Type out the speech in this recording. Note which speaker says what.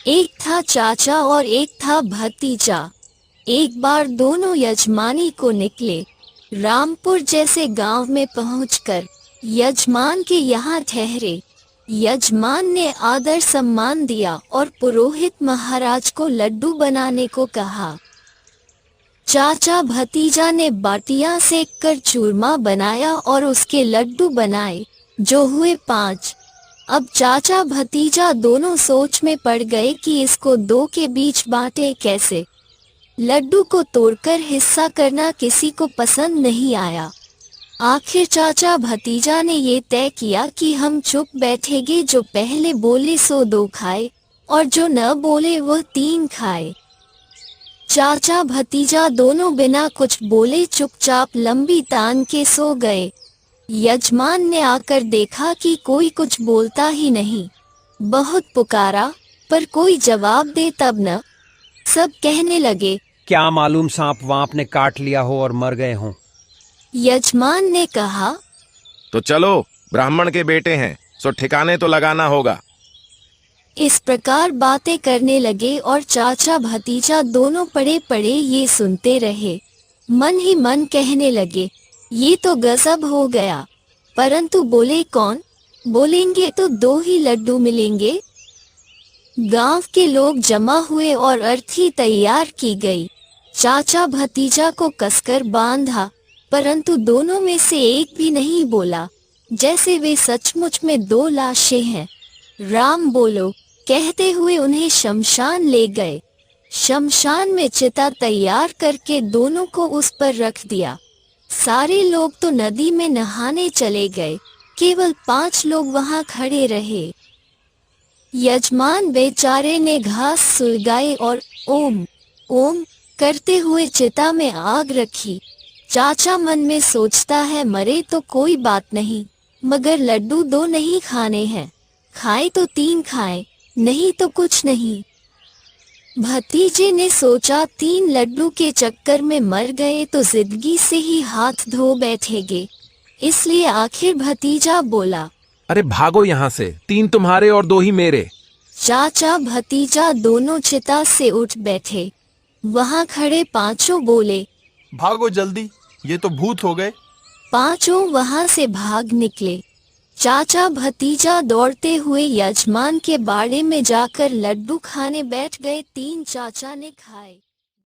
Speaker 1: एक था चाचा और एक था भतीजा। एक बार दोनों यजमानी को निकले। रामपुर जैसे गांव में पहुंचकर यजमान के यहाँ ठहरे। यजमान ने आदर सम्मान दिया और पुरोहित महाराज को लड्डू बनाने को कहा। चाचा भतीजा ने बाटियां सेक कर चूरमा बनाया और उसके लड्डू बनाए, जो हुए 5। अब चाचा भतीजा दोनों सोच में पड़ गए कि इसको दो के बीच बांटे कैसे। लड्डू को तोड़कर हिस्सा करना किसी को पसंद नहीं आया। आखिर चाचा भतीजा ने ये तय किया कि हम चुप बैठेंगे, जो पहले बोले सो 2 खाए और जो न बोले वह 3 खाए। चाचा भतीजा दोनों बिना कुछ बोले चुपचाप लंबी तान के सो गए। यजमान ने आकर देखा कि कोई कुछ बोलता ही नहीं। बहुत पुकारा पर कोई जवाब दे तब न। सब कहने लगे,
Speaker 2: क्या मालूम सांप वाप ने काट लिया हो और मर गए हों।
Speaker 1: यजमान ने कहा,
Speaker 3: तो चलो, ब्राह्मण के बेटे हैं, सो ठिकाने तो लगाना होगा।
Speaker 1: इस प्रकार बातें करने लगे और चाचा भतीजा दोनों पड़े पड़े ये सुनते रहे। मन ही मन कहने लगे, ये तो गजब हो गया। परंतु बोले कौन? बोलेंगे तो 2 ही लड्डू मिलेंगे। गांव के लोग जमा हुए और अर्थी तैयार की गई। चाचा भतीजा को कसकर बांधा, परंतु दोनों में से एक भी नहीं बोला, जैसे वे सचमुच में 2 लाशें हैं। राम बोलो कहते हुए उन्हें शमशान ले गए। शमशान में चिता तैयार करके दोनों को उस पर रख दिया। सारे लोग तो नदी में नहाने चले गए, केवल 5 लोग वहां खड़े रहे। यजमान बेचारे ने घास सुलगाई और ओम ओम करते हुए चिता में आग रखी। चाचा मन में सोचता है, मरे तो कोई बात नहीं, मगर लड्डू 2 नहीं खाने हैं। खाए तो 3 खाए, नहीं तो कुछ नहीं। भतीजे ने सोचा 3 लड्डू के चक्कर में मर गए तो जिंदगी से ही हाथ धो बैठेंगे, इसलिए आखिर भतीजा बोला,
Speaker 4: अरे भागो यहाँ से, 3 तुम्हारे और 2 ही मेरे।
Speaker 1: चाचा भतीजा दोनों चिता से उठ बैठे। वहाँ खड़े 5 बोले,
Speaker 5: भागो जल्दी, ये तो भूत हो गए।
Speaker 1: 5 वहाँ से भाग निकले। चाचा भतीजा दौड़ते हुए यजमान के बाड़े में जाकर लड्डू खाने बैठ गए। 3 चाचा ने खाए।